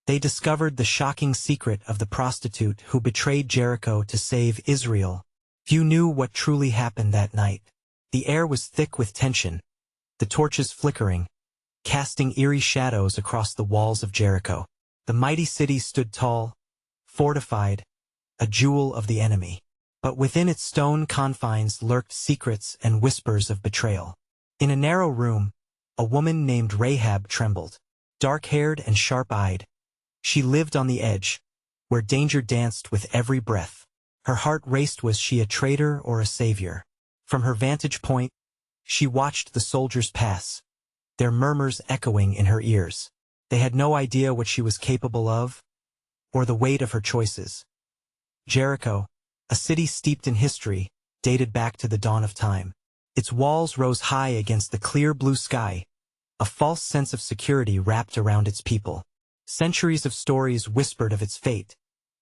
They discovered the shocking secret of the prostitute who betrayed Jericho to save Israel. Few knew what truly happened that night. The air was thick with tension, the torches flickering, casting eerie shadows across the walls of Jericho. The mighty city stood tall, fortified, a jewel of the enemy. But within its stone confines lurked secrets and whispers of betrayal. In a narrow room, a woman named Rahab trembled. Dark-haired and sharp-eyed, she lived on the edge, where danger danced with every breath. Her heart raced. Was she a traitor or a savior? From her vantage point, she watched the soldiers pass, their murmurs echoing in her ears. They had no idea what she was capable of, or the weight of her choices. Jericho, a city steeped in history, dated back to the dawn of time. Its walls rose high against the clear blue sky, a false sense of security wrapped around its people. Centuries of stories whispered of its fate,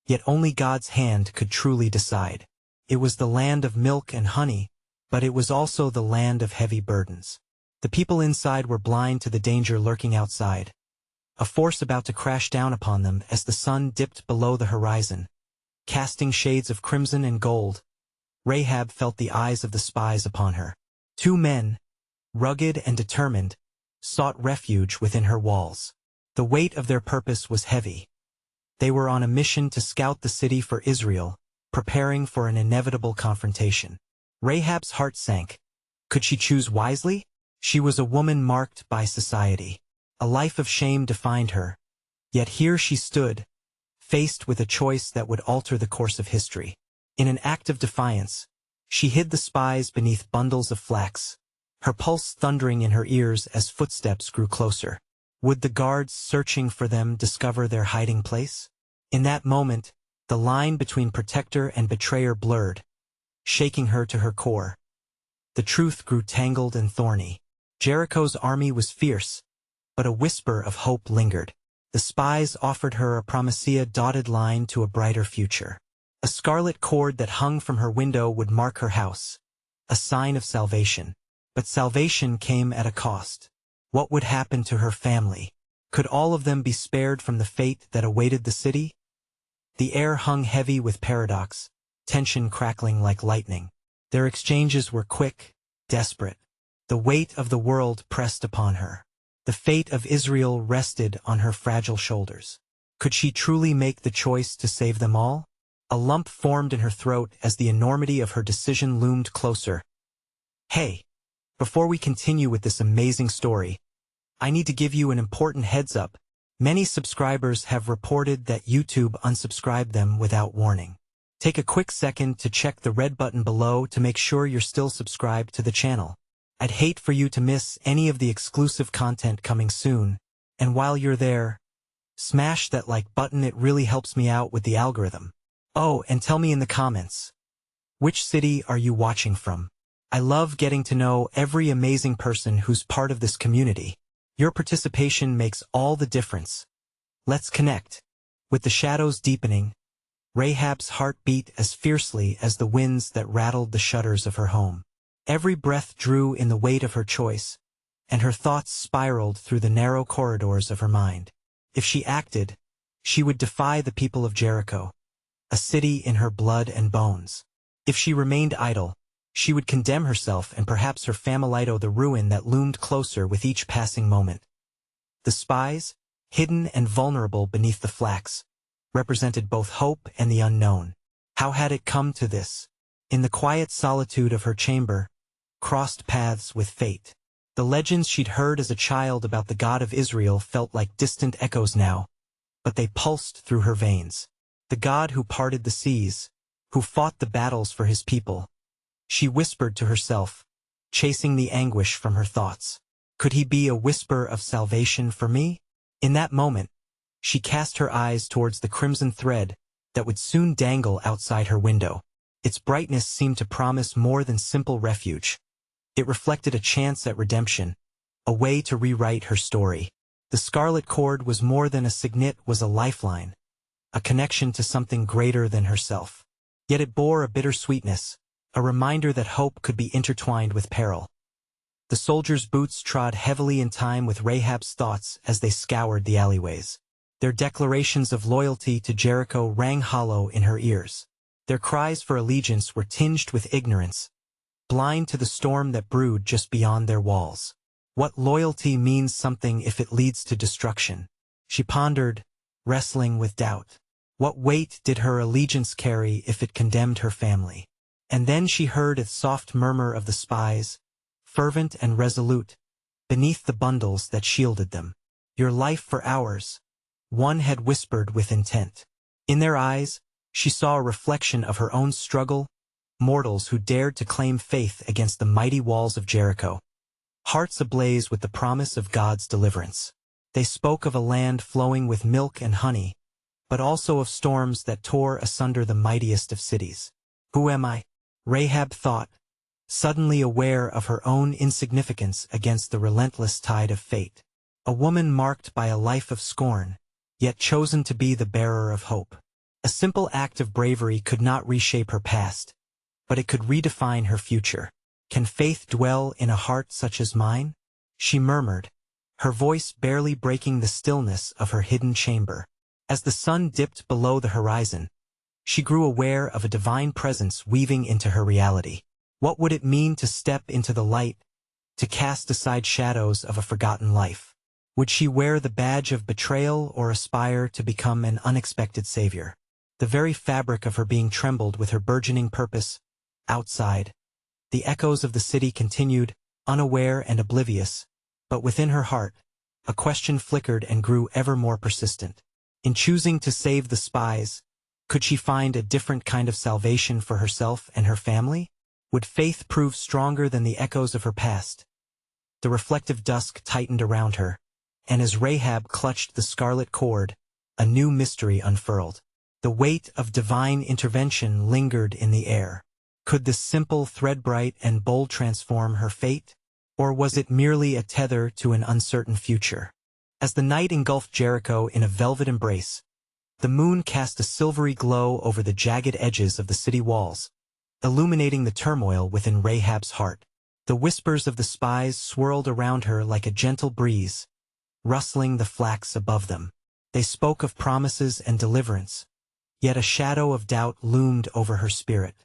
yet only God's hand could truly decide. It was the land of milk and honey, but it was also the land of heavy burdens. The people inside were blind to the danger lurking outside, a force about to crash down upon them as the sun dipped below the horizon. Casting shades of crimson and gold, Rahab felt the eyes of the spies upon her. Two men, rugged and determined, sought refuge within her walls. The weight of their purpose was heavy. They were on a mission to scout the city for Israel, preparing for an inevitable confrontation. Rahab's heart sank. Could she choose wisely? She was a woman marked by society. A life of shame defined her. Yet here she stood, faced with a choice that would alter the course of history. In an act of defiance, she hid the spies beneath bundles of flax, her pulse thundering in her ears as footsteps grew closer. Would the guards searching for them discover their hiding place? In that moment, the line between protector and betrayer blurred, shaking her to her core. The truth grew tangled and thorny. Jericho's army was fierce, but a whisper of hope lingered. The spies offered her a promisea-dotted line to a brighter future. A scarlet cord that hung from her window would mark her house, a sign of salvation. But salvation came at a cost. What would happen to her family? Could all of them be spared from the fate that awaited the city? The air hung heavy with paradox, tension crackling like lightning. Their exchanges were quick, desperate. The weight of the world pressed upon her. The fate of Israel rested on her fragile shoulders. Could she truly make the choice to save them all? A lump formed in her throat as the enormity of her decision loomed closer. Hey! Before we continue with this amazing story, I need to give you an important heads up. Many subscribers have reported that YouTube unsubscribed them without warning. Take a quick second to check the red button below to make sure you're still subscribed to the channel. I'd hate for you to miss any of the exclusive content coming soon, and while you're there, smash that like button. It really helps me out with the algorithm. Oh, and tell me in the comments, which city are you watching from? I love getting to know every amazing person who's part of this community. Your participation makes all the difference. Let's connect. With the shadows deepening, Rahab's heart beat as fiercely as the winds that rattled the shutters of her home. Every breath drew in the weight of her choice, and her thoughts spiraled through the narrow corridors of her mind. If she acted, she would defy the people of Jericho, a city in her blood and bones. If she remained idle, she would condemn herself and perhaps her family to the ruin that loomed closer with each passing moment. The spies, hidden and vulnerable beneath the flax, represented both hope and the unknown. How had it come to this? In the quiet solitude of her chamber, crossed paths with fate. The legends she'd heard as a child about the God of Israel felt like distant echoes now, but they pulsed through her veins. The God who parted the seas, who fought the battles for his people. She whispered to herself, chasing the anguish from her thoughts. Could he be a whisper of salvation for me? In that moment, she cast her eyes towards the crimson thread that would soon dangle outside her window. Its brightness seemed to promise more than simple refuge. It reflected a chance at redemption, a way to rewrite her story. The scarlet cord was more than a signet, was a lifeline, a connection to something greater than herself. Yet it bore a bitter sweetness, a reminder that hope could be intertwined with peril. The soldiers' boots trod heavily in time with Rahab's thoughts as they scoured the alleyways. Their declarations of loyalty to Jericho rang hollow in her ears. Their cries for allegiance were tinged with ignorance, blind to the storm that brewed just beyond their walls. What loyalty means something if it leads to destruction? She pondered, wrestling with doubt. What weight did her allegiance carry if it condemned her family? And then she heard a soft murmur of the spies, fervent and resolute, beneath the bundles that shielded them. "Your life for ours," one had whispered with intent. In their eyes, she saw a reflection of her own struggle, mortals who dared to claim faith against the mighty walls of Jericho, hearts ablaze with the promise of God's deliverance. They spoke of a land flowing with milk and honey, but also of storms that tore asunder the mightiest of cities. "Who am I?" Rahab thought, suddenly aware of her own insignificance against the relentless tide of fate. A woman marked by a life of scorn, yet chosen to be the bearer of hope. A simple act of bravery could not reshape her past, but it could redefine her future. "Can faith dwell in a heart such as mine?" she murmured, her voice barely breaking the stillness of her hidden chamber. As the sun dipped below the horizon, she grew aware of a divine presence weaving into her reality. What would it mean to step into the light, to cast aside shadows of a forgotten life? Would she wear the badge of betrayal or aspire to become an unexpected savior? The very fabric of her being trembled with her burgeoning purpose. Outside, the echoes of the city continued, unaware and oblivious, but within her heart, a question flickered and grew ever more persistent. In choosing to save the spies, could she find a different kind of salvation for herself and her family? Would faith prove stronger than the echoes of her past? The reflective dusk tightened around her, and as Rahab clutched the scarlet cord, a new mystery unfurled. The weight of divine intervention lingered in the air. Could this simple thread-bright and bold transform her fate? Or was it merely a tether to an uncertain future? As the night engulfed Jericho in a velvet embrace, the moon cast a silvery glow over the jagged edges of the city walls, illuminating the turmoil within Rahab's heart. The whispers of the spies swirled around her like a gentle breeze, rustling the flax above them. They spoke of promises and deliverance, yet a shadow of doubt loomed over her spirit.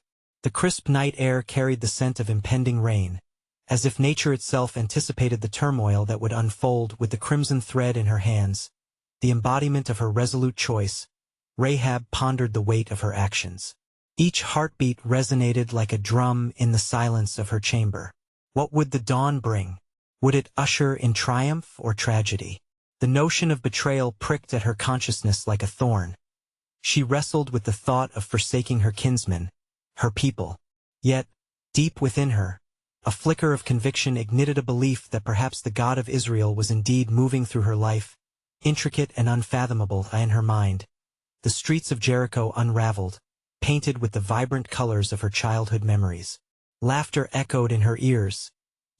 The crisp night air carried the scent of impending rain, as if nature itself anticipated the turmoil that would unfold. With the crimson thread in her hands, the embodiment of her resolute choice, Rahab pondered the weight of her actions. Each heartbeat resonated like a drum in the silence of her chamber. What would the dawn bring? Would it usher in triumph or tragedy? The notion of betrayal pricked at her consciousness like a thorn. She wrestled with the thought of forsaking her kinsmen, her people. Yet, deep within her, a flicker of conviction ignited a belief that perhaps the God of Israel was indeed moving through her life, intricate and unfathomable in her mind. The streets of Jericho unraveled, painted with the vibrant colors of her childhood memories. Laughter echoed in her ears,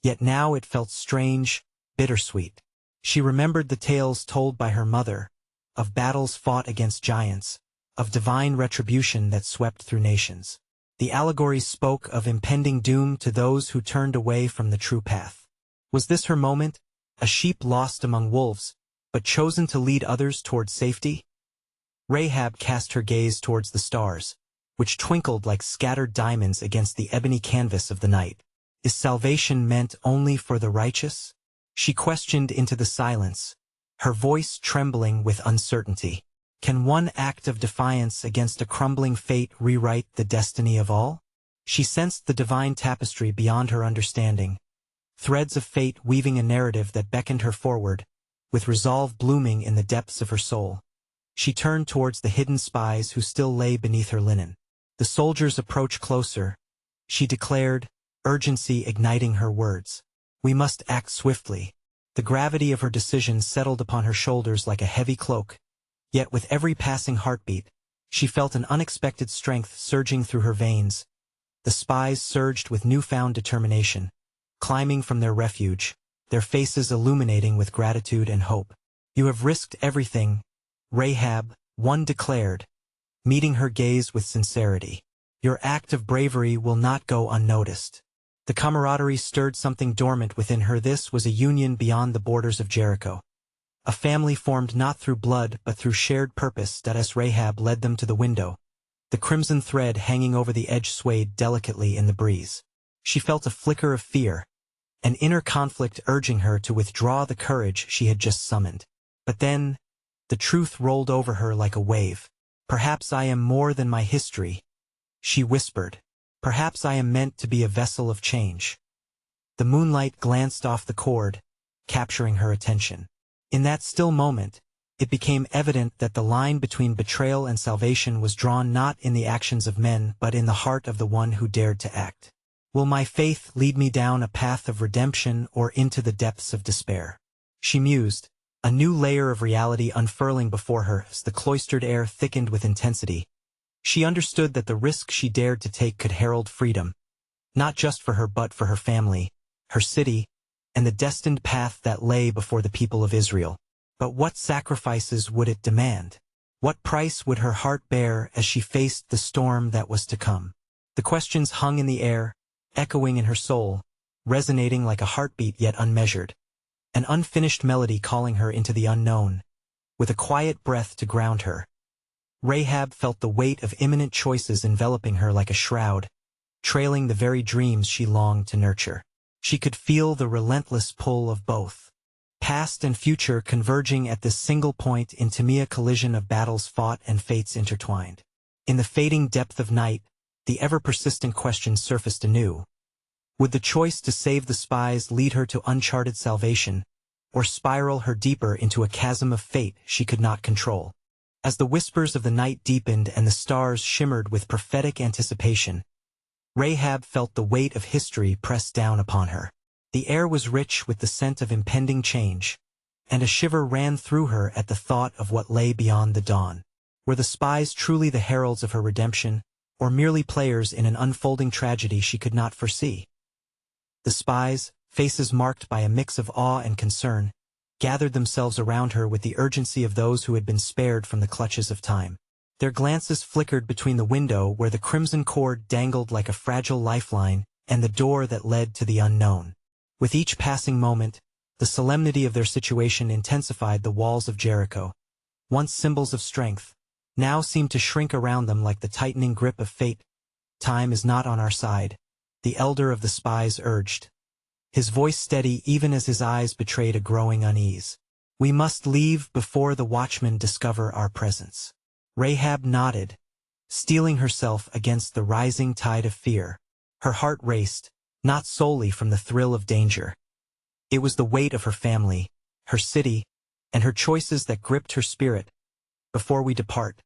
yet now it felt strange, bittersweet. She remembered the tales told by her mother, of battles fought against giants, of divine retribution that swept through nations. The allegories spoke of impending doom to those who turned away from the true path. Was this her moment, a sheep lost among wolves, but chosen to lead others toward safety? Rahab cast her gaze towards the stars, which twinkled like scattered diamonds against the ebony canvas of the night. Is salvation meant only for the righteous? She questioned into the silence, her voice trembling with uncertainty. Can one act of defiance against a crumbling fate rewrite the destiny of all? She sensed the divine tapestry beyond her understanding, threads of fate weaving a narrative that beckoned her forward, with resolve blooming in the depths of her soul. She turned towards the hidden spies who still lay beneath her linen. The soldiers approached closer, she declared, urgency igniting her words. We must act swiftly. The gravity of her decision settled upon her shoulders like a heavy cloak. Yet with every passing heartbeat, she felt an unexpected strength surging through her veins. The spies surged with newfound determination, climbing from their refuge, their faces illuminating with gratitude and hope. You have risked everything, Rahab, one declared, meeting her gaze with sincerity. Your act of bravery will not go unnoticed. The camaraderie stirred something dormant within her. This was a union beyond the borders of Jericho, A family formed not through blood but through shared purpose. As Rahab led them to the window, the crimson thread hanging over the edge swayed delicately in the breeze. She felt a flicker of fear, an inner conflict urging her to withdraw the courage she had just summoned. But then, the truth rolled over her like a wave. "Perhaps I am more than my history," she whispered. "Perhaps I am meant to be a vessel of change." The moonlight glanced off the cord, capturing her attention. In that still moment, it became evident that the line between betrayal and salvation was drawn not in the actions of men but in the heart of the one who dared to act. "Will my faith lead me down a path of redemption or into the depths of despair?" she mused, a new layer of reality unfurling before her as the cloistered air thickened with intensity. She understood that the risk she dared to take could herald freedom, not just for her but for her family, her city, and the destined path that lay before the people of Israel. But what sacrifices would it demand? What price would her heart bear as she faced the storm that was to come? The questions hung in the air, echoing in her soul, resonating like a heartbeat yet unmeasured, an unfinished melody calling her into the unknown, with a quiet breath to ground her. Rahab felt the weight of imminent choices enveloping her like a shroud, trailing the very dreams she longed to nurture. She could feel the relentless pull of both, past and future converging at this single point in a collision of battles fought and fates intertwined. In the fading depth of night, the ever-persistent question surfaced anew. Would the choice to save the spies lead her to uncharted salvation, or spiral her deeper into a chasm of fate she could not control? As the whispers of the night deepened and the stars shimmered with prophetic anticipation, Rahab felt the weight of history press down upon her. The air was rich with the scent of impending change, and a shiver ran through her at the thought of what lay beyond the dawn. Were the spies truly the heralds of her redemption, or merely players in an unfolding tragedy she could not foresee? The spies, faces marked by a mix of awe and concern, gathered themselves around her with the urgency of those who had been spared from the clutches of time. Their glances flickered between the window where the crimson cord dangled like a fragile lifeline and the door that led to the unknown. With each passing moment, the solemnity of their situation intensified. The walls of Jericho, once symbols of strength, now seemed to shrink around them like the tightening grip of fate. "Time is not on our side," the elder of the spies urged, his voice steady even as his eyes betrayed a growing unease. "We must leave before the watchmen discover our presence." Rahab nodded, steeling herself against the rising tide of fear. Her heart raced, not solely from the thrill of danger. It was the weight of her family, her city, and her choices that gripped her spirit. "Before we depart,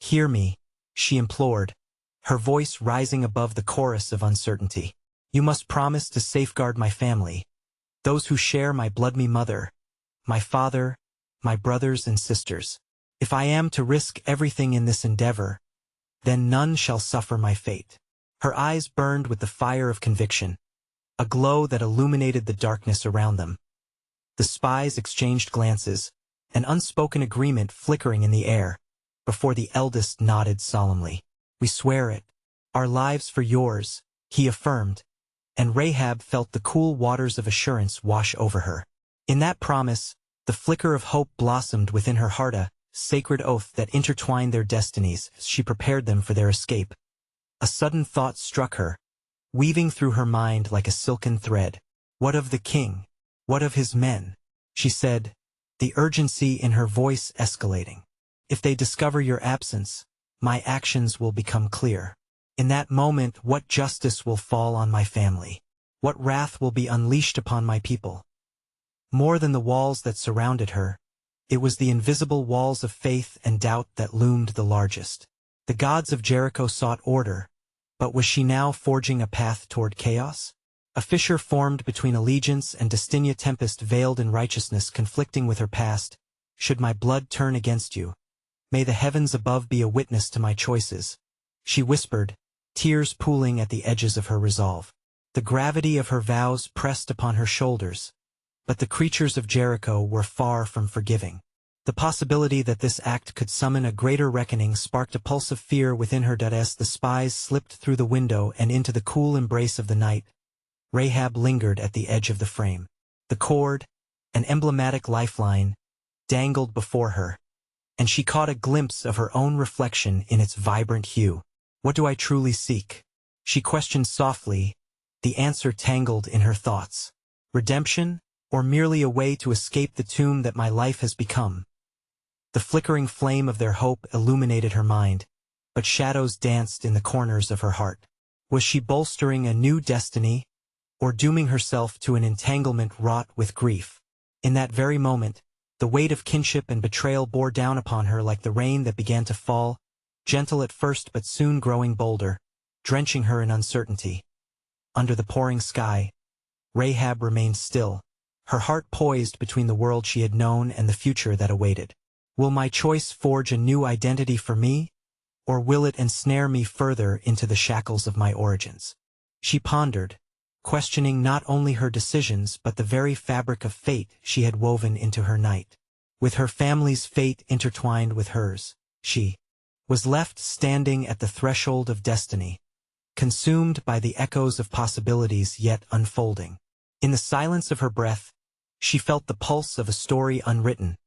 hear me," she implored, her voice rising above the chorus of uncertainty. "You must promise to safeguard my family, those who share my blood, my mother, my father, my brothers and sisters. If I am to risk everything in this endeavor, then none shall suffer my fate." Her eyes burned with the fire of conviction, a glow that illuminated the darkness around them. The spies exchanged glances, an unspoken agreement flickering in the air, before the eldest nodded solemnly. "We swear it. Our lives for yours," he affirmed, and Rahab felt the cool waters of assurance wash over her. In that promise, the flicker of hope blossomed within her heart, a sacred oath that intertwined their destinies as she prepared them for their escape. A sudden thought struck her, weaving through her mind like a silken thread. "What of the king? What of his men?" she said, the urgency in her voice escalating. "If they discover your absence, my actions will become clear. In that moment, what justice will fall on my family? What wrath will be unleashed upon my people?" More than the walls that surrounded her, it was the invisible walls of faith and doubt that loomed the largest. The gods of Jericho sought order, but was she now forging a path toward chaos? A fissure formed between allegiance and destiny, tempest veiled in righteousness conflicting with her past. "Should my blood turn against you, may the heavens above be a witness to my choices," she whispered, tears pooling at the edges of her resolve. The gravity of her vows pressed upon her shoulders, but the creatures of Jericho were far from forgiving. The possibility that this act could summon a greater reckoning sparked a pulse of fear within her. As the spies slipped through the window and into the cool embrace of the night, Rahab lingered at the edge of the frame. The cord, an emblematic lifeline, dangled before her, and she caught a glimpse of her own reflection in its vibrant hue. What do I truly seek? She questioned softly, the answer tangled in her thoughts. Redemption, or merely a way to escape the tomb that my life has become? The flickering flame of their hope illuminated her mind, but shadows danced in the corners of her heart. Was she bolstering a new destiny, or dooming herself to an entanglement wrought with grief? In that very moment, the weight of kinship and betrayal bore down upon her like the rain that began to fall, gentle at first but soon growing bolder, drenching her in uncertainty. Under the pouring sky, Rahab remained still, her heart poised between the world she had known and the future that awaited. Will my choice forge a new identity for me, or will it ensnare me further into the shackles of my origins? She pondered, questioning not only her decisions but the very fabric of fate she had woven into her night. With her family's fate intertwined with hers, she was left standing at the threshold of destiny, consumed by the echoes of possibilities yet unfolding. In the silence of her breath, she felt the pulse of a story unwritten.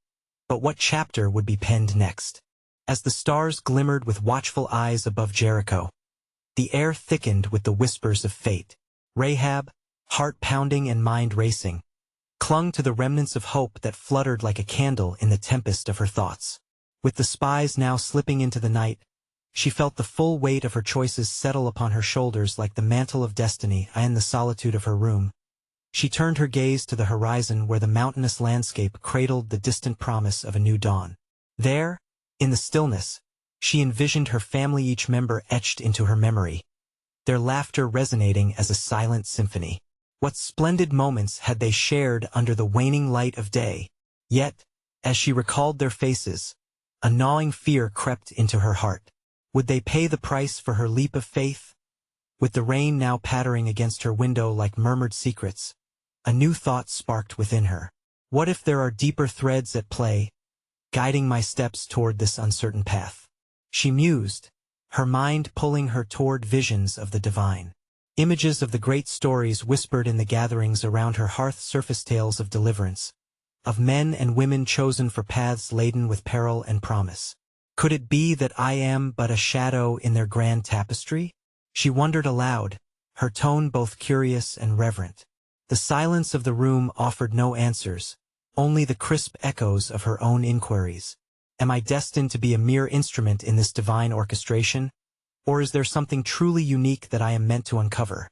But what chapter would be penned next? As the stars glimmered with watchful eyes above Jericho, the air thickened with the whispers of fate. Rahab, heart pounding and mind racing, clung to the remnants of hope that fluttered like a candle in the tempest of her thoughts. With the spies now slipping into the night, she felt the full weight of her choices settle upon her shoulders like the mantle of destiny. In the solitude of her room, she turned her gaze to the horizon where the mountainous landscape cradled the distant promise of a new dawn. There, in the stillness, she envisioned her family, each member etched into her memory, their laughter resonating as a silent symphony. What splendid moments had they shared under the waning light of day! Yet, as she recalled their faces, a gnawing fear crept into her heart. Would they pay the price for her leap of faith? With the rain now pattering against her window like murmured secrets, a new thought sparked within her. What if there are deeper threads at play, guiding my steps toward this uncertain path? She mused, her mind pulling her toward visions of the divine. Images of the great stories whispered in the gatherings around her hearth, surface tales of deliverance, of men and women chosen for paths laden with peril and promise. Could it be that I am but a shadow in their grand tapestry? She wondered aloud, her tone both curious and reverent. The silence of the room offered no answers, only the crisp echoes of her own inquiries. Am I destined to be a mere instrument in this divine orchestration, or is there something truly unique that I am meant to uncover?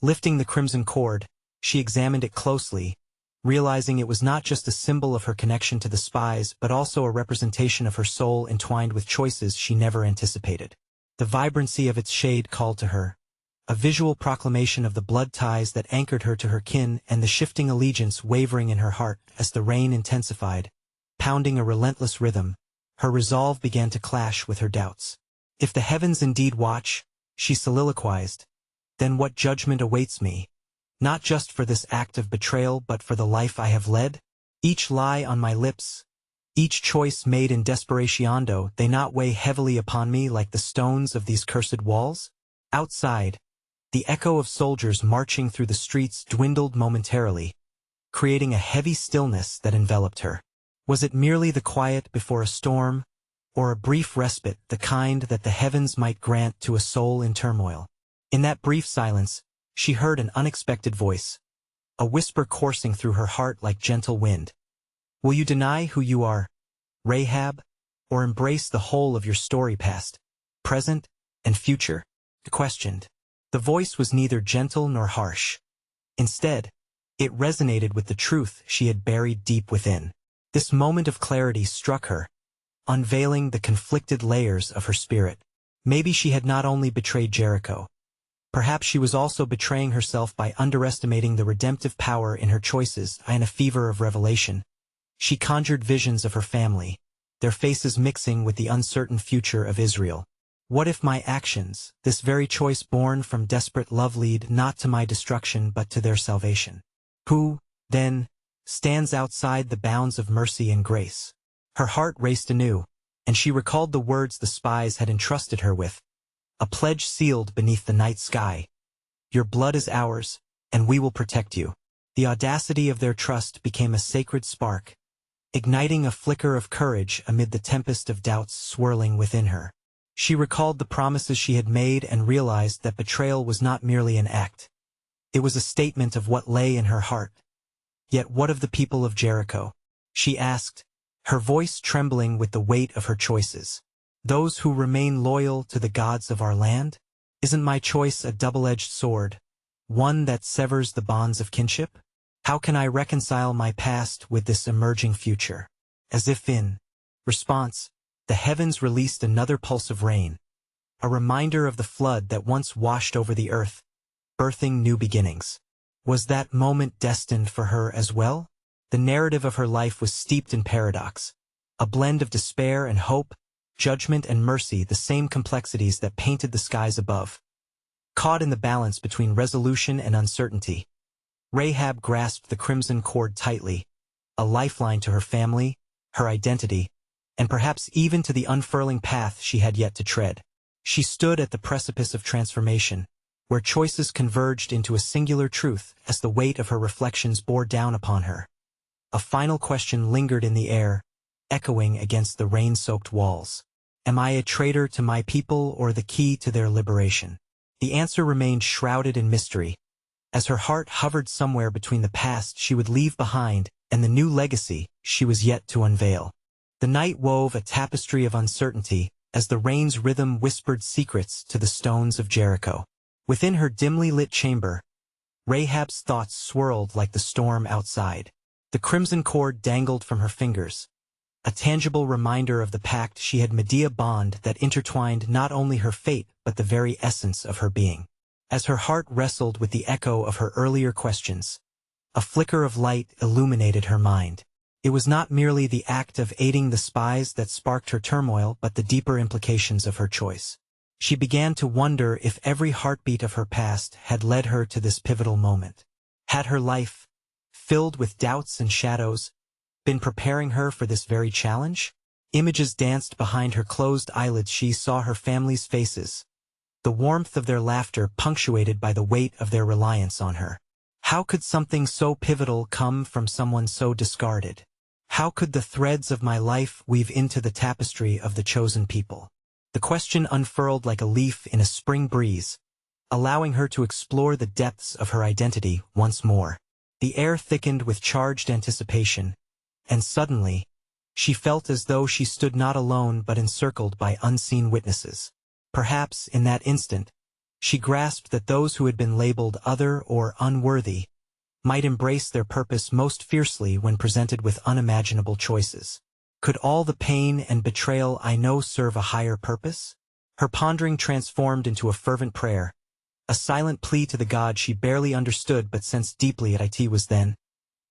Lifting the crimson cord, she examined it closely, realizing it was not just a symbol of her connection to the spies but also a representation of her soul entwined with choices she never anticipated. The vibrancy of its shade called to her, a visual proclamation of the blood ties that anchored her to her kin and the shifting allegiance wavering in her heart as the rain intensified, pounding a relentless rhythm. Her resolve began to clash with her doubts. If the heavens indeed watch, she soliloquized, then what judgment awaits me? Not just for this act of betrayal but for the life I have led? Each lie on my lips, each choice made in desperation, do they not weigh heavily upon me like the stones of these cursed walls? Outside, the echo of soldiers marching through the streets dwindled momentarily, creating a heavy stillness that enveloped her. Was it merely the quiet before a storm, or a brief respite, the kind that the heavens might grant to a soul in turmoil? In that brief silence, she heard an unexpected voice, a whisper coursing through her heart like gentle wind. Will you deny who you are, Rahab, or embrace the whole of your story, past, present, and future? She questioned. The voice was neither gentle nor harsh. Instead, it resonated with the truth she had buried deep within. This moment of clarity struck her, unveiling the conflicted layers of her spirit. Maybe she had not only betrayed Jericho. Perhaps she was also betraying herself by underestimating the redemptive power in her choices. In a fever of revelation, she conjured visions of her family, their faces mixing with the uncertain future of Israel. What if my actions, this very choice born from desperate love, lead not to my destruction but to their salvation? Who, then, stands outside the bounds of mercy and grace? Her heart raced anew, and she recalled the words the spies had entrusted her with, a pledge sealed beneath the night sky. Your blood is ours, and we will protect you. The audacity of their trust became a sacred spark, igniting a flicker of courage amid the tempest of doubts swirling within her. She recalled the promises she had made and realized that betrayal was not merely an act. It was a statement of what lay in her heart. Yet what of the people of Jericho? She asked, her voice trembling with the weight of her choices. Those who remain loyal to the gods of our land? Isn't my choice a double-edged sword, one that severs the bonds of kinship? How can I reconcile my past with this emerging future? As if in response, the heavens released another pulse of rain, a reminder of the flood that once washed over the earth, birthing new beginnings. Was that moment destined for her as well? The narrative of her life was steeped in paradox, a blend of despair and hope, judgment and mercy, the same complexities that painted the skies above. Caught in the balance between resolution and uncertainty, Rahab grasped the crimson cord tightly, a lifeline to her family, her identity, and perhaps even to the unfurling path she had yet to tread. She stood at the precipice of transformation, where choices converged into a singular truth as the weight of her reflections bore down upon her. A final question lingered in the air, echoing against the rain-soaked walls. Am I a traitor to my people or the key to their liberation? The answer remained shrouded in mystery, as her heart hovered somewhere between the past she would leave behind and the new legacy she was yet to unveil. The night wove a tapestry of uncertainty as the rain's rhythm whispered secrets to the stones of Jericho. Within her dimly lit chamber, Rahab's thoughts swirled like the storm outside. The crimson cord dangled from her fingers, a tangible reminder of the pact she had made, a bond that intertwined not only her fate but the very essence of her being. As her heart wrestled with the echo of her earlier questions, a flicker of light illuminated her mind. It was not merely the act of aiding the spies that sparked her turmoil but the deeper implications of her choice. She began to wonder if every heartbeat of her past had led her to this pivotal moment. Had her life, filled with doubts and shadows, been preparing her for this very challenge? Images danced behind her closed eyelids. She saw her family's faces, the warmth of their laughter punctuated by the weight of their reliance on her. How could something so pivotal come from someone so discarded? How could the threads of my life weave into the tapestry of the chosen people? The question unfurled like a leaf in a spring breeze, allowing her to explore the depths of her identity once more. The air thickened with charged anticipation, and suddenly, she felt as though she stood not alone but encircled by unseen witnesses. Perhaps, in that instant, she grasped that those who had been labeled other or unworthy might embrace their purpose most fiercely when presented with unimaginable choices. Could all the pain and betrayal I know serve a higher purpose? Her pondering transformed into a fervent prayer, a silent plea to the God she barely understood but sensed deeply at it was then,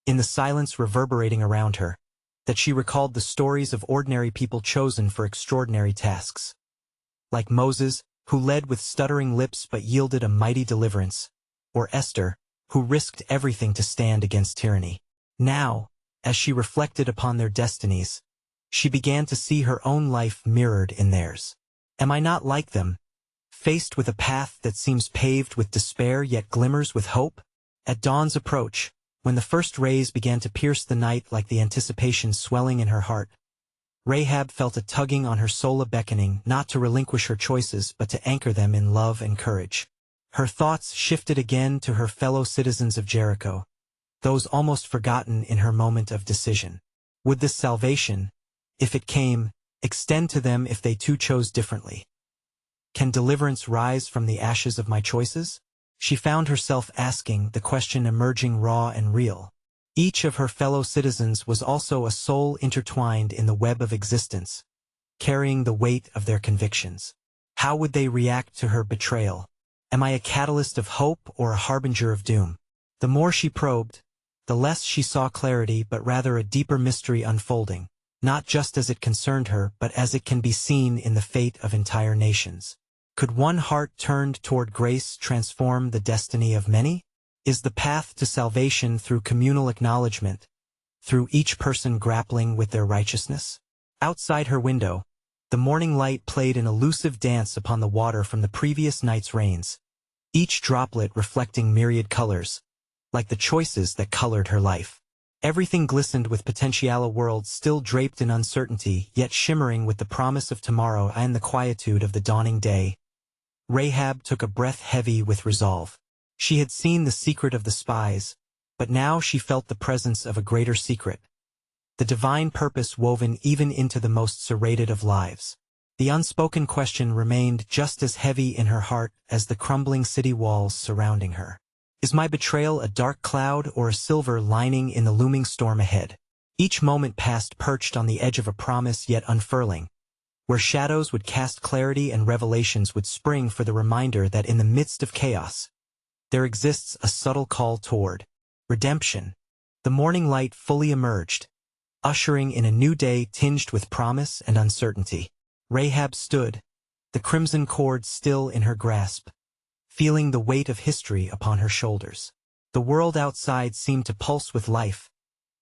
in the silence reverberating around her, that she recalled the stories of ordinary people chosen for extraordinary tasks. Like Moses, who led with stuttering lips but yielded a mighty deliverance, or Esther, who risked everything to stand against tyranny. Now, as she reflected upon their destinies, she began to see her own life mirrored in theirs. Am I not like them, faced with a path that seems paved with despair yet glimmers with hope? At dawn's approach, when the first rays began to pierce the night like the anticipation swelling in her heart, Rahab felt a tugging on her soul, a beckoning not to relinquish her choices but to anchor them in love and courage. Her thoughts shifted again to her fellow citizens of Jericho, those almost forgotten in her moment of decision. Would this salvation, if it came, extend to them if they too chose differently? Can deliverance rise from the ashes of my choices? She found herself asking the question, emerging raw and real. Each of her fellow citizens was also a soul intertwined in the web of existence, carrying the weight of their convictions. How would they react to her betrayal? Am I a catalyst of hope or a harbinger of doom? The more she probed, the less she saw clarity but rather a deeper mystery unfolding, not just as it concerned her but as it can be seen in the fate of entire nations. Could one heart turned toward grace transform the destiny of many? Is the path to salvation through communal acknowledgement, through each person grappling with their righteousness? Outside her window, the morning light played an elusive dance upon the water from the previous night's rains, each droplet reflecting myriad colors, like the choices that colored her life. Everything glistened with potential, a world still draped in uncertainty, yet shimmering with the promise of tomorrow and the quietude of the dawning day. Rahab took a breath heavy with resolve. She had seen the secret of the spies, but now she felt the presence of a greater secret. The divine purpose woven even into the most serrated of lives. The unspoken question remained just as heavy in her heart as the crumbling city walls surrounding her. Is my betrayal a dark cloud or a silver lining in the looming storm ahead? Each moment passed perched on the edge of a promise yet unfurling, where shadows would cast clarity and revelations would spring for the reminder that in the midst of chaos, there exists a subtle call toward redemption. The morning light fully emerged, ushering in a new day tinged with promise and uncertainty. Rahab stood, the crimson cord still in her grasp, feeling the weight of history upon her shoulders. The world outside seemed to pulse with life,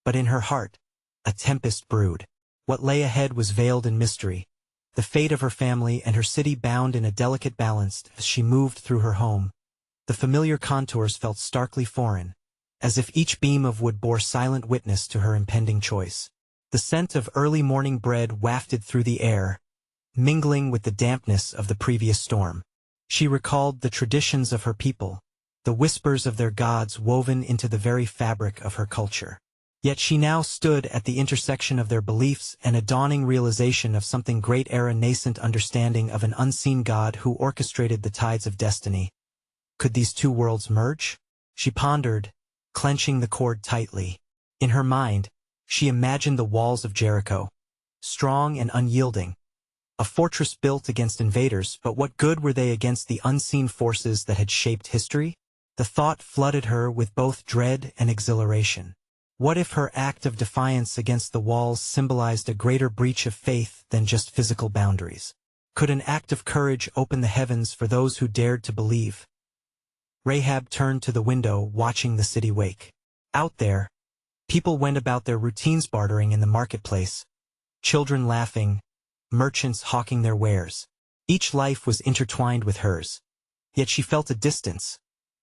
but in her heart, a tempest brewed. What lay ahead was veiled in mystery, the fate of her family and her city bound in a delicate balance. As she moved through her home, the familiar contours felt starkly foreign, as if each beam of wood bore silent witness to her impending choice. The scent of early morning bread wafted through the air, mingling with the dampness of the previous storm. She recalled the traditions of her people, the whispers of their gods woven into the very fabric of her culture. Yet she now stood at the intersection of their beliefs and a dawning realization of something great, a nascent understanding of an unseen God who orchestrated the tides of destiny. Could these two worlds merge? She pondered, clenching the cord tightly. In her mind, she imagined the walls of Jericho, strong and unyielding, a fortress built against invaders, but what good were they against the unseen forces that had shaped history? The thought flooded her with both dread and exhilaration. What if her act of defiance against the walls symbolized a greater breach of faith than just physical boundaries? Could an act of courage open the heavens for those who dared to believe? Rahab turned to the window, watching the city wake. Out there, people went about their routines, bartering in the marketplace, children laughing, merchants hawking their wares. Each life was intertwined with hers. Yet she felt a distance,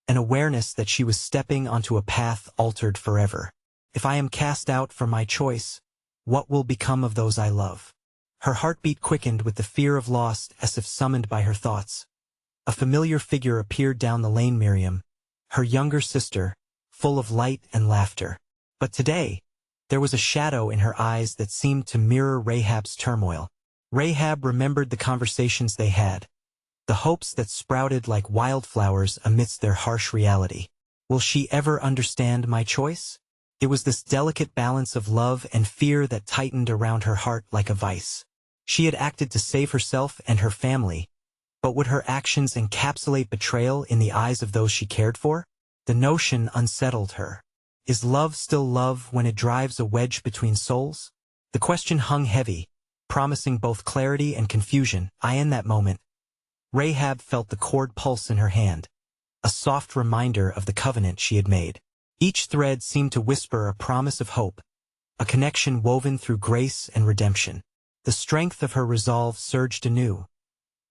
an awareness that she was stepping onto a path altered forever. If I am cast out for my choice, what will become of those I love? Her heartbeat quickened with the fear of loss, as if summoned by her thoughts. A familiar figure appeared down the lane, Miriam, her younger sister, full of light and laughter. But today, there was a shadow in her eyes that seemed to mirror Rahab's turmoil. Rahab remembered the conversations they had, the hopes that sprouted like wildflowers amidst their harsh reality. Will she ever understand my choice? It was this delicate balance of love and fear that tightened around her heart like a vice. She had acted to save herself and her family, but would her actions encapsulate betrayal in the eyes of those she cared for? The notion unsettled her. Is love still love when it drives a wedge between souls? The question hung heavy, promising both clarity and confusion. In that moment, Rahab felt the cord pulse in her hand, a soft reminder of the covenant she had made. Each thread seemed to whisper a promise of hope, a connection woven through grace and redemption. The strength of her resolve surged anew.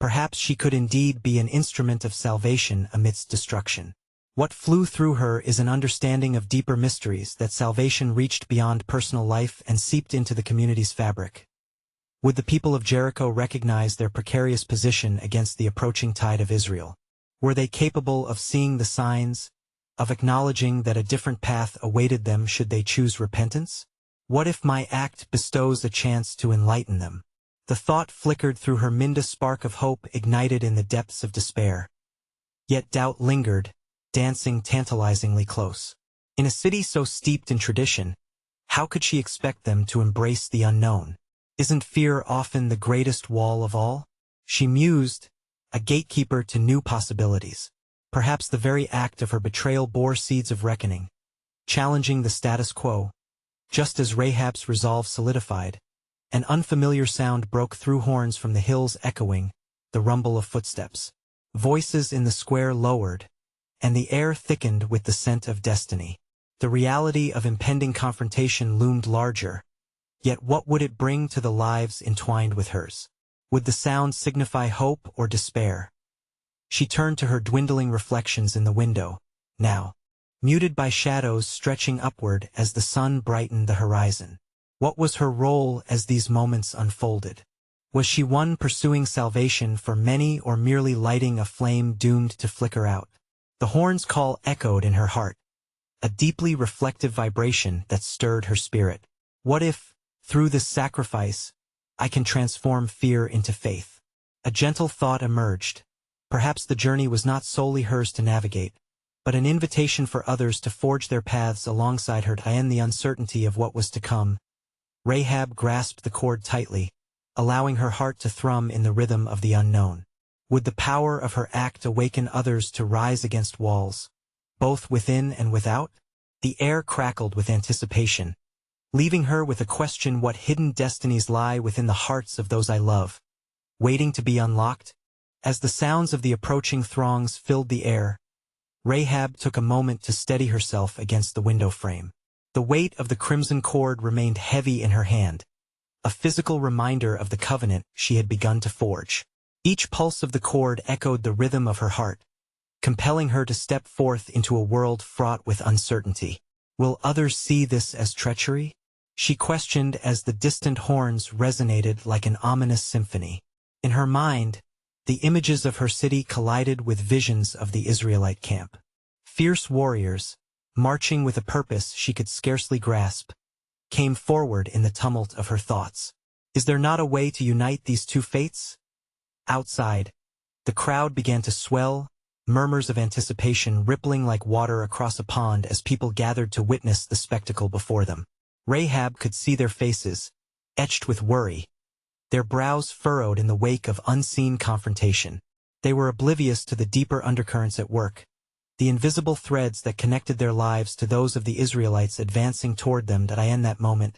Perhaps she could indeed be an instrument of salvation amidst destruction. What flew through her is an understanding of deeper mysteries, that salvation reached beyond personal life and seeped into the community's fabric. Would the people of Jericho recognize their precarious position against the approaching tide of Israel? Were they capable of seeing the signs, of acknowledging that a different path awaited them should they choose repentance? What if my act bestows a chance to enlighten them? The thought flickered through her mind, a spark of hope ignited in the depths of despair. Yet doubt lingered, dancing tantalizingly close. In a city so steeped in tradition, how could she expect them to embrace the unknown? Isn't fear often the greatest wall of all? She mused, a gatekeeper to new possibilities. Perhaps the very act of her betrayal bore seeds of reckoning, challenging the status quo. Just as Rahab's resolve solidified, an unfamiliar sound broke through, horns from the hills echoing, the rumble of footsteps. Voices in the square lowered, and the air thickened with the scent of destiny. The reality of impending confrontation loomed larger. Yet what would it bring to the lives entwined with hers? Would the sound signify hope or despair? She turned to her dwindling reflections in the window. Now, muted by shadows stretching upward as the sun brightened the horizon. What was her role as these moments unfolded? Was she one pursuing salvation for many or merely lighting a flame doomed to flicker out? The horn's call echoed in her heart, a deeply reflective vibration that stirred her spirit. What if, through this sacrifice, I can transform fear into faith? A gentle thought emerged. Perhaps the journey was not solely hers to navigate, but an invitation for others to forge their paths alongside her to end the uncertainty of what was to come. Rahab grasped the cord tightly, allowing her heart to thrum in the rhythm of the unknown. Would the power of her act awaken others to rise against walls, both within and without? The air crackled with anticipation, leaving her with a question: what hidden destinies lie within the hearts of those I love, waiting to be unlocked? As the sounds of the approaching throngs filled the air, Rahab took a moment to steady herself against the window frame. The weight of the crimson cord remained heavy in her hand, a physical reminder of the covenant she had begun to forge. Each pulse of the cord echoed the rhythm of her heart, compelling her to step forth into a world fraught with uncertainty. Will others see this as treachery? She questioned as the distant horns resonated like an ominous symphony. In her mind, the images of her city collided with visions of the Israelite camp. Fierce warriors, marching with a purpose she could scarcely grasp, came forward in the tumult of her thoughts. Is there not a way to unite these two fates? Outside, the crowd began to swell, murmurs of anticipation rippling like water across a pond as people gathered to witness the spectacle before them. Rahab could see their faces, etched with worry, their brows furrowed in the wake of unseen confrontation. They were oblivious to the deeper undercurrents at work, the invisible threads that connected their lives to those of the Israelites advancing toward them. In that moment,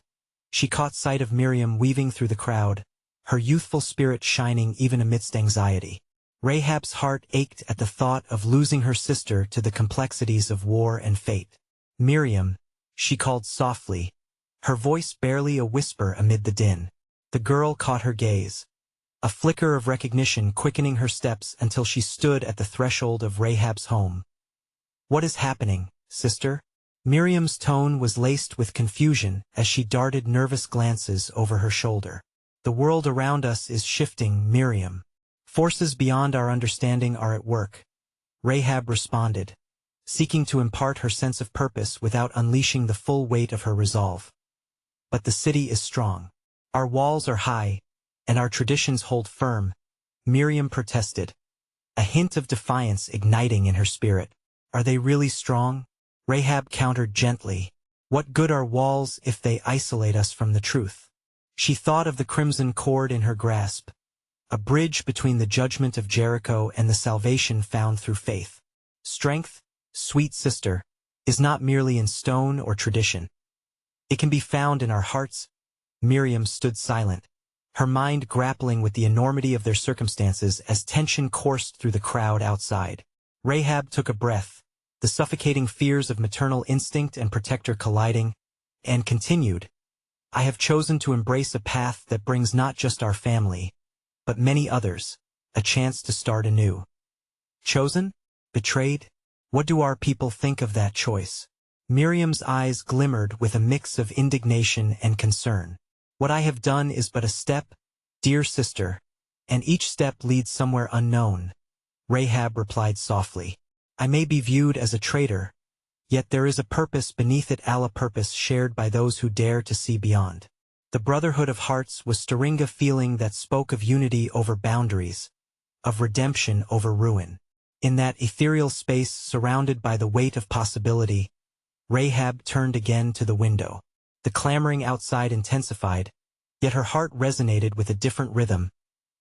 she caught sight of Miriam weaving through the crowd, her youthful spirit shining even amidst anxiety. Rahab's heart ached at the thought of losing her sister to the complexities of war and fate. "Miriam," she called softly, her voice barely a whisper amid the din. The girl caught her gaze, a flicker of recognition quickening her steps until she stood at the threshold of Rahab's home. "What is happening, sister?" Miriam's tone was laced with confusion as she darted nervous glances over her shoulder. "The world around us is shifting, Miriam. Forces beyond our understanding are at work," Rahab responded, seeking to impart her sense of purpose without unleashing the full weight of her resolve. "But the city is strong. Our walls are high, and our traditions hold firm," Miriam protested, a hint of defiance igniting in her spirit. "Are they really strong?" Rahab countered gently. "What good are walls if they isolate us from the truth?" She thought of the crimson cord in her grasp, a bridge between the judgment of Jericho and the salvation found through faith. Strength, sweet sister, is not merely in stone or tradition. It can be found in our hearts. Miriam stood silent, her mind grappling with the enormity of their circumstances as tension coursed through the crowd outside. Rahab took a breath, the suffocating fears of maternal instinct and protector colliding, and continued, "I have chosen to embrace a path that brings not just our family, but many others, a chance to start anew." Chosen? Betrayed? What do our people think of that choice? Miriam's eyes glimmered with a mix of indignation and concern. "What I have done is but a step, dear sister, and each step leads somewhere unknown," Rahab replied softly. "I may be viewed as a traitor, yet there is a purpose beneath it, a purpose shared by those who dare to see beyond." The brotherhood of hearts was stirring a feeling that spoke of unity over boundaries, of redemption over ruin. In that ethereal space surrounded by the weight of possibility, Rahab turned again to the window. The clamoring outside intensified, yet her heart resonated with a different rhythm,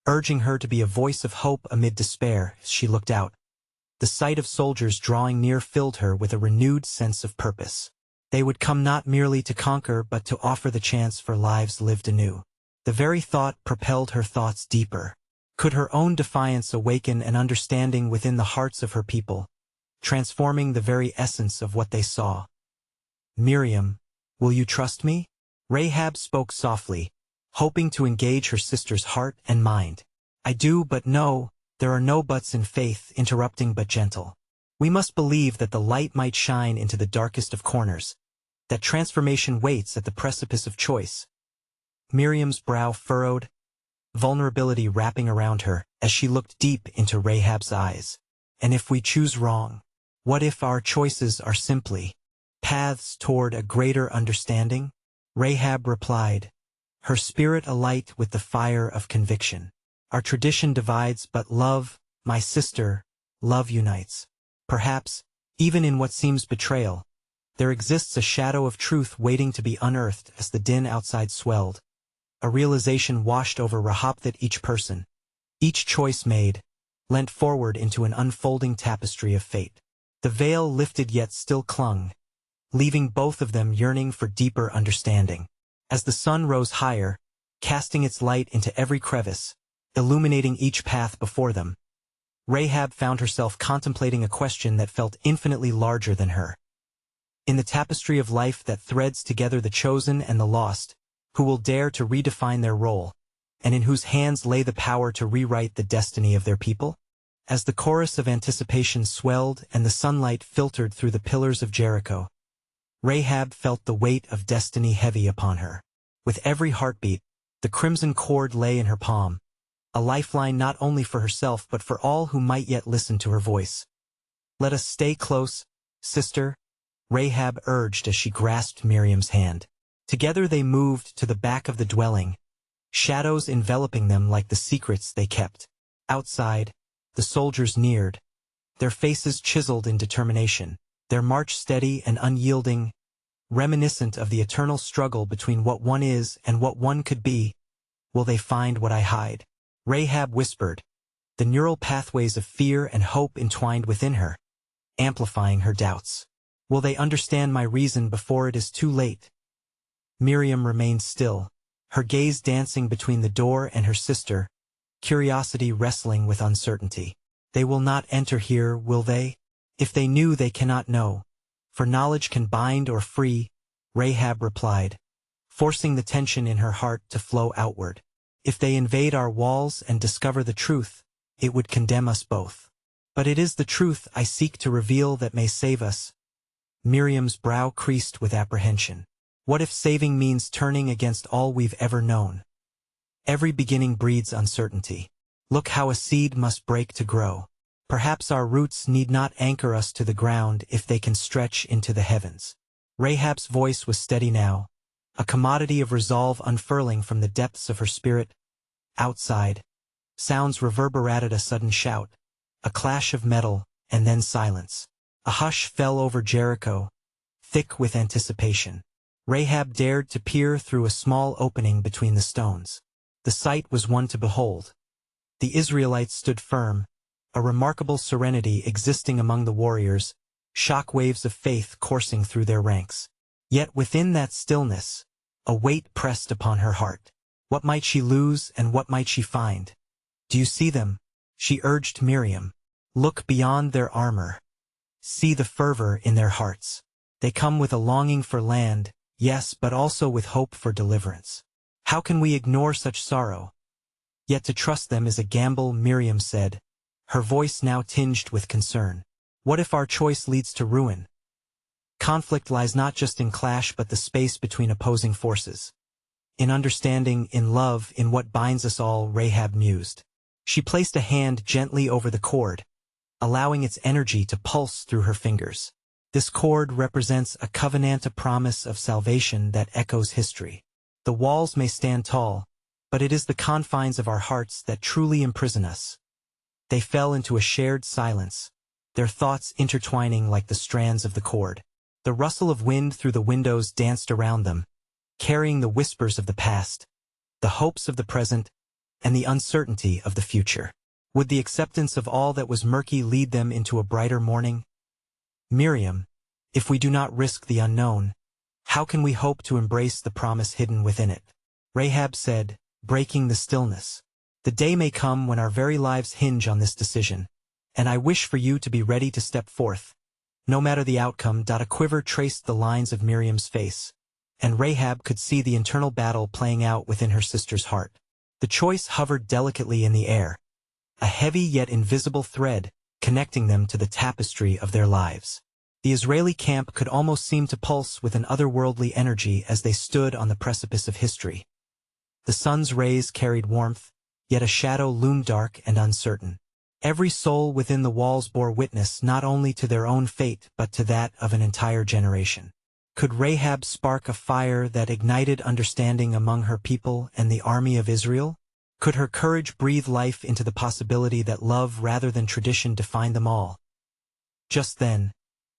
urging her to be a voice of hope amid despair. As she looked out, the sight of soldiers drawing near filled her with a renewed sense of purpose. They would come not merely to conquer but to offer the chance for lives lived anew. The very thought propelled her thoughts deeper. Could her own defiance awaken an understanding within the hearts of her people, transforming the very essence of what they saw? "Miriam, will you trust me?" Rahab spoke softly, hoping to engage her sister's heart and mind. "I do, but no, there are no buts in faith," interrupting but gentle. We must believe that the light might shine into the darkest of corners, that transformation waits at the precipice of choice. Miriam's brow furrowed, vulnerability wrapping around her as she looked deep into Rahab's eyes. And if we choose wrong, what if our choices are simply paths toward a greater understanding? Rahab replied, her spirit alight with the fire of conviction. Our tradition divides, but love, my sister, love unites. Perhaps, even in what seems betrayal, there exists a shadow of truth waiting to be unearthed as the din outside swelled. A realization washed over Rahab that each person, each choice made, leant forward into an unfolding tapestry of fate. The veil lifted yet still clung, leaving both of them yearning for deeper understanding. As the sun rose higher, casting its light into every crevice, illuminating each path before them, Rahab found herself contemplating a question that felt infinitely larger than her. In the tapestry of life that threads together the chosen and the lost, who will dare to redefine their role, and in whose hands lay the power to rewrite the destiny of their people? As the chorus of anticipation swelled and the sunlight filtered through the pillars of Jericho, Rahab felt the weight of destiny heavy upon her. With every heartbeat, the crimson cord lay in her palm, a lifeline not only for herself but for all who might yet listen to her voice. "Let us stay close, sister," Rahab urged as she grasped Miriam's hand. Together they moved to the back of the dwelling, shadows enveloping them like the secrets they kept. Outside, the soldiers neared, their faces chiseled in determination, their march steady and unyielding, reminiscent of the eternal struggle between what one is and what one could be. "Will they find what I hide?" Rahab whispered, the neural pathways of fear and hope entwined within her, amplifying her doubts. "Will they understand my reason before it is too late?" Miriam remained still, her gaze dancing between the door and her sister, curiosity wrestling with uncertainty. "They will not enter here, will they? If they knew, they cannot know. For knowledge can bind or free," Rahab replied, forcing the tension in her heart to flow outward. "If they invade our walls and discover the truth, it would condemn us both. But it is the truth I seek to reveal that may save us." Miriam's brow creased with apprehension. What if saving means turning against all we've ever known? Every beginning breeds uncertainty. Look how a seed must break to grow. Perhaps our roots need not anchor us to the ground if they can stretch into the heavens. Rahab's voice was steady now, a commodity of resolve unfurling from the depths of her spirit. Outside, sounds reverberated: a sudden shout, a clash of metal, and then silence. A hush fell over Jericho, thick with anticipation. Rahab dared to peer through a small opening between the stones. The sight was one to behold. The Israelites stood firm, a remarkable serenity existing among the warriors, shock waves of faith coursing through their ranks. Yet within that stillness, a weight pressed upon her heart. What might she lose and what might she find? "Do you see them?" she urged Miriam. "Look beyond their armor. See the fervor in their hearts. They come with a longing for land, yes, but also with hope for deliverance. How can we ignore such sorrow? Yet to trust them is a gamble," Miriam said, her voice now tinged with concern. "What if our choice leads to ruin? Conflict lies not just in clash but the space between opposing forces. In understanding, in love, in what binds us all," Rahab mused. She placed a hand gently over the cord, allowing its energy to pulse through her fingers. This cord represents a covenant, a promise of salvation that echoes history. The walls may stand tall, but it is the confines of our hearts that truly imprison us. They fell into a shared silence, their thoughts intertwining like the strands of the cord. The rustle of wind through the windows danced around them, carrying the whispers of the past, the hopes of the present, and the uncertainty of the future. Would the acceptance of all that was murky lead them into a brighter morning? "Miriam, if we do not risk the unknown, how can we hope to embrace the promise hidden within it?" Rahab said, breaking the stillness. "The day may come when our very lives hinge on this decision, and I wish for you to be ready to step forth, no matter the outcome." A quiver traced the lines of Miriam's face, and Rahab could see the internal battle playing out within her sister's heart. The choice hovered delicately in the air, a heavy yet invisible thread, connecting them to the tapestry of their lives. The Israeli camp could almost seem to pulse with an otherworldly energy as they stood on the precipice of history. The sun's rays carried warmth, yet a shadow loomed dark and uncertain. Every soul within the walls bore witness not only to their own fate but to that of an entire generation. Could Rahab spark a fire that ignited understanding among her people and the army of Israel? Could her courage breathe life into the possibility that love rather than tradition defined them all? Just then,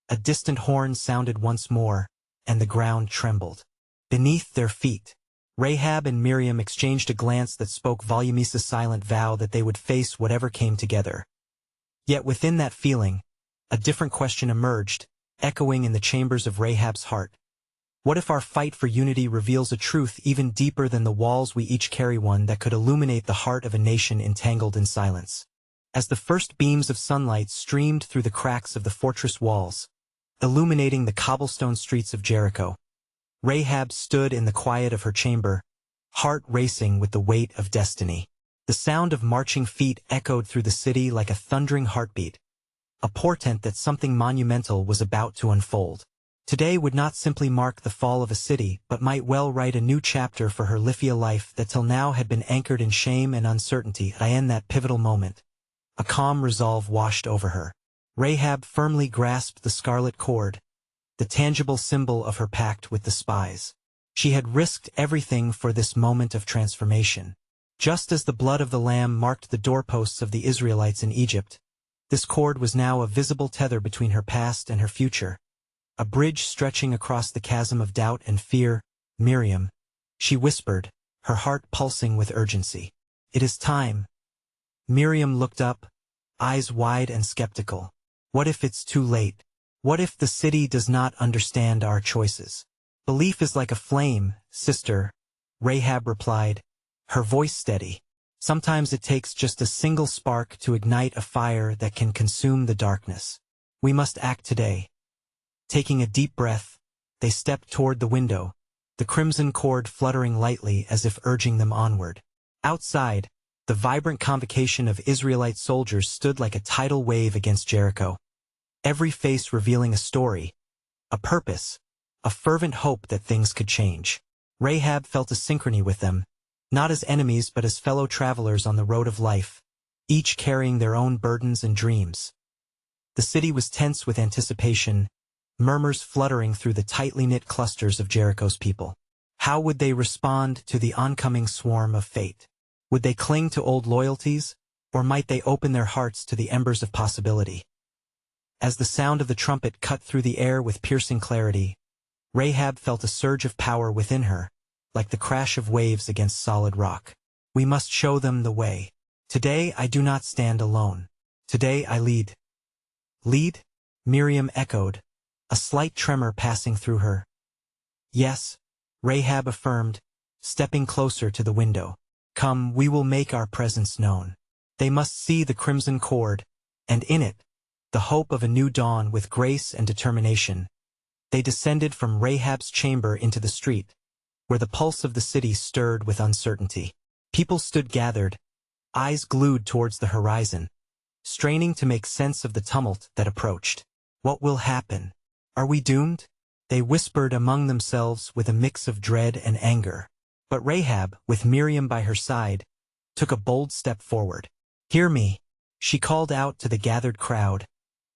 a distant horn sounded once more, and the ground trembled. Beneath their feet, Rahab and Miriam exchanged a glance that spoke volumes, a silent vow that they would face whatever came together. Yet within that feeling, a different question emerged, echoing in the chambers of Rahab's heart. What if our fight for unity reveals a truth even deeper than the walls we each carry, one that could illuminate the heart of a nation entangled in silence? As the first beams of sunlight streamed through the cracks of the fortress walls, illuminating the cobblestone streets of Jericho, Rahab stood in the quiet of her chamber, heart racing with the weight of destiny. The sound of marching feet echoed through the city like a thundering heartbeat, a portent that something monumental was about to unfold. Today would not simply mark the fall of a city, but might well write a new chapter for her Lifia life that till now had been anchored in shame and uncertainty. In that pivotal moment, a calm resolve washed over her. Rahab firmly grasped the scarlet cord, the tangible symbol of her pact with the spies. She had risked everything for this moment of transformation. Just as the blood of the lamb marked the doorposts of the Israelites in Egypt, this cord was now a visible tether between her past and her future, a bridge stretching across the chasm of doubt and fear. Miriam, she whispered, her heart pulsing with urgency. It is time. Miriam looked up, eyes wide and skeptical. What if it's too late? What if the city does not understand our choices? Belief is like a flame, sister, Rahab replied, her voice steady. Sometimes it takes just a single spark to ignite a fire that can consume the darkness. We must act today. Taking a deep breath, they stepped toward the window, the crimson cord fluttering lightly as if urging them onward. Outside, the vibrant convocation of Israelite soldiers stood like a tidal wave against Jericho, every face revealing a story, a purpose, a fervent hope that things could change. Rahab felt a synchrony with them, not as enemies but as fellow travelers on the road of life, each carrying their own burdens and dreams. The city was tense with anticipation, murmurs fluttering through the tightly knit clusters of Jericho's people. How would they respond to the oncoming swarm of fate? Would they cling to old loyalties, or might they open their hearts to the embers of possibility? As the sound of the trumpet cut through the air with piercing clarity, Rahab felt a surge of power within her, like the crash of waves against solid rock. We must show them the way. Today I do not stand alone. Today I lead. Lead? Miriam echoed, a slight tremor passing through her. Yes, Rahab affirmed, stepping closer to the window. Come, we will make our presence known. They must see the crimson cord, and in it, the hope of a new dawn. With grace and determination, they descended from Rahab's chamber into the street, where the pulse of the city stirred with uncertainty. People stood gathered, eyes glued towards the horizon, straining to make sense of the tumult that approached. What will happen? Are we doomed? They whispered among themselves with a mix of dread and anger. But Rahab, with Miriam by her side, took a bold step forward. Hear me, she called out to the gathered crowd,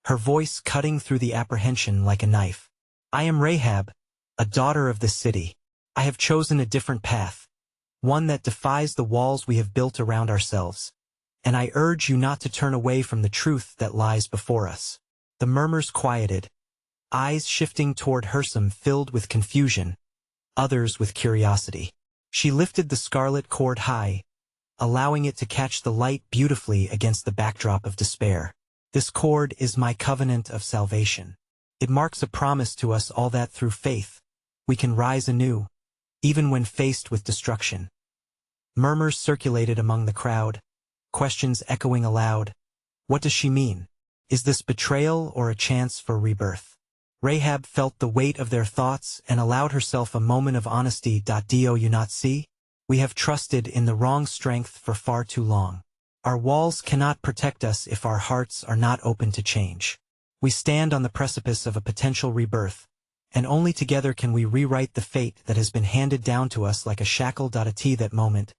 her voice cutting through the apprehension like a knife. I am Rahab, a daughter of this city. I have chosen a different path, one that defies the walls we have built around ourselves. And I urge you not to turn away from the truth that lies before us. The murmurs quieted, eyes shifting toward Hirsam filled with confusion, others with curiosity. She lifted the scarlet cord high, allowing it to catch the light beautifully against the backdrop of despair. This cord is my covenant of salvation. It marks a promise to us all that through faith, we can rise anew, even when faced with destruction. Murmurs circulated among the crowd, questions echoing aloud. What does she mean? Is this betrayal or a chance for rebirth? Rahab felt the weight of their thoughts and allowed herself a moment of honesty. Do you not see? We have trusted in the wrong strength for far too long. Our walls cannot protect us if our hearts are not open to change. We stand on the precipice of a potential rebirth, and only together can we rewrite the fate that has been handed down to us like a shackle. At that moment,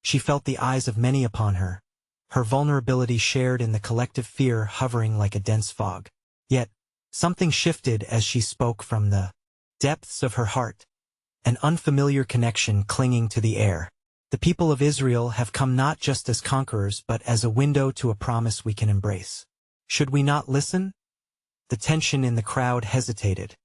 she felt the eyes of many upon her, her vulnerability shared in the collective fear hovering like a dense fog. Yet, something shifted as she spoke from the depths of her heart, an unfamiliar connection clinging to the air. The people of Israel have come not just as conquerors but as a window to a promise we can embrace. Should we not listen? The tension in the crowd hesitated,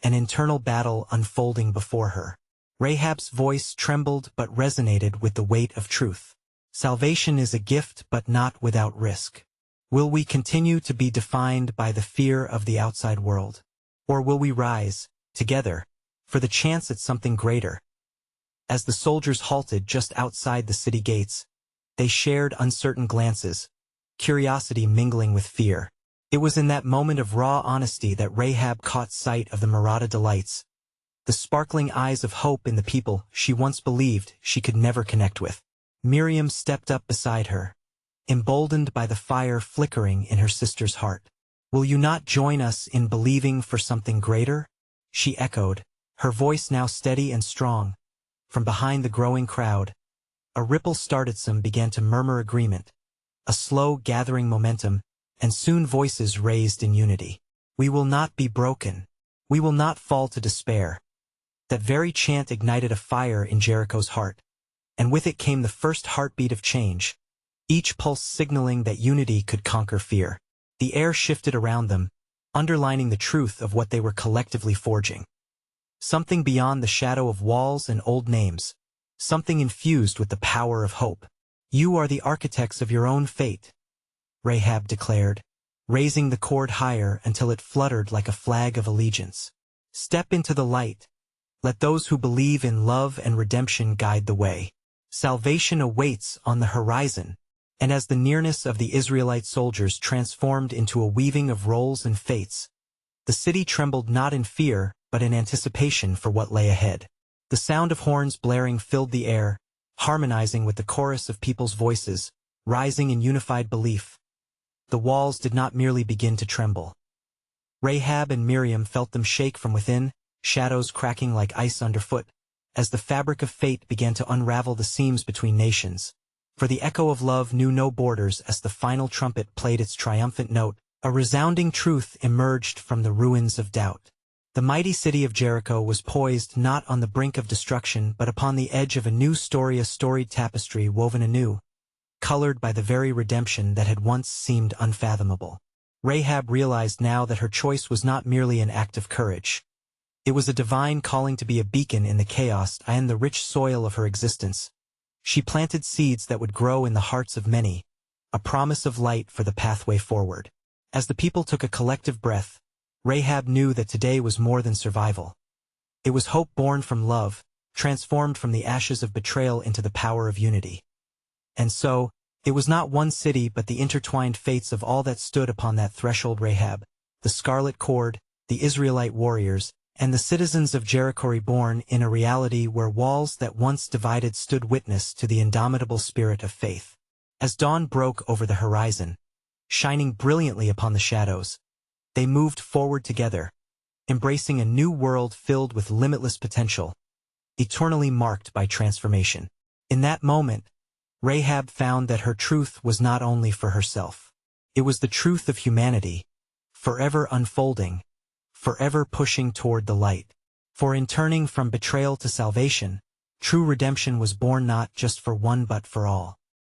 an internal battle unfolding before her. Rahab's voice trembled but resonated with the weight of truth. Salvation is a gift but not without risk. Will we continue to be defined by the fear of the outside world? Or will we rise, together, for the chance at something greater? As the soldiers halted just outside the city gates, they shared uncertain glances, curiosity mingling with fear. It was in that moment of raw honesty that Rahab caught sight of the Maratha delights, the sparkling eyes of hope in the people she once believed she could never connect with. Miriam stepped up beside her, emboldened by the fire flickering in her sister's heart. "Will you not join us in believing for something greater?" she echoed, her voice now steady and strong. From behind the growing crowd, a ripple started. Some began to murmur agreement, a slow gathering momentum, and soon voices raised in unity. "We will not be broken. We will not fall to despair." That very chant ignited a fire in Jericho's heart, and with it came the first heartbeat of change, each pulse signaling that unity could conquer fear. The air shifted around them, underlining the truth of what they were collectively forging. Something beyond the shadow of walls and old names, something infused with the power of hope. "You are the architects of your own fate," Rahab declared, raising the cord higher until it fluttered like a flag of allegiance. "Step into the light. Let those who believe in love and redemption guide the way. Salvation awaits on the horizon." And as the nearness of the Israelite soldiers transformed into a weaving of roles and fates, the city trembled not in fear, but in anticipation for what lay ahead. The sound of horns blaring filled the air, harmonizing with the chorus of people's voices, rising in unified belief. The walls did not merely begin to tremble. Rahab and Miriam felt them shake from within, shadows cracking like ice underfoot, as the fabric of fate began to unravel the seams between nations. For the echo of love knew no borders. As the final trumpet played its triumphant note, a resounding truth emerged from the ruins of doubt. The mighty city of Jericho was poised not on the brink of destruction but upon the edge of a new story, a storied tapestry woven anew, colored by the very redemption that had once seemed unfathomable. Rahab realized now that her choice was not merely an act of courage. It was a divine calling to be a beacon in the chaos and the rich soil of her existence. She planted seeds that would grow in the hearts of many, a promise of light for the pathway forward. As the people took a collective breath, Rahab knew that today was more than survival. It was hope born from love, transformed from the ashes of betrayal into the power of unity. And so, it was not one city but the intertwined fates of all that stood upon that threshold: Rahab, the scarlet cord, the Israelite warriors, and the citizens of Jericho, reborn in a reality where walls that once divided stood witness to the indomitable spirit of faith. As dawn broke over the horizon, shining brilliantly upon the shadows, they moved forward together, embracing a new world filled with limitless potential, eternally marked by transformation. In that moment, Rahab found that her truth was not only for herself. It was the truth of humanity, forever unfolding, forever pushing toward the light. For in turning from betrayal to salvation, true redemption was born not just for one but for all.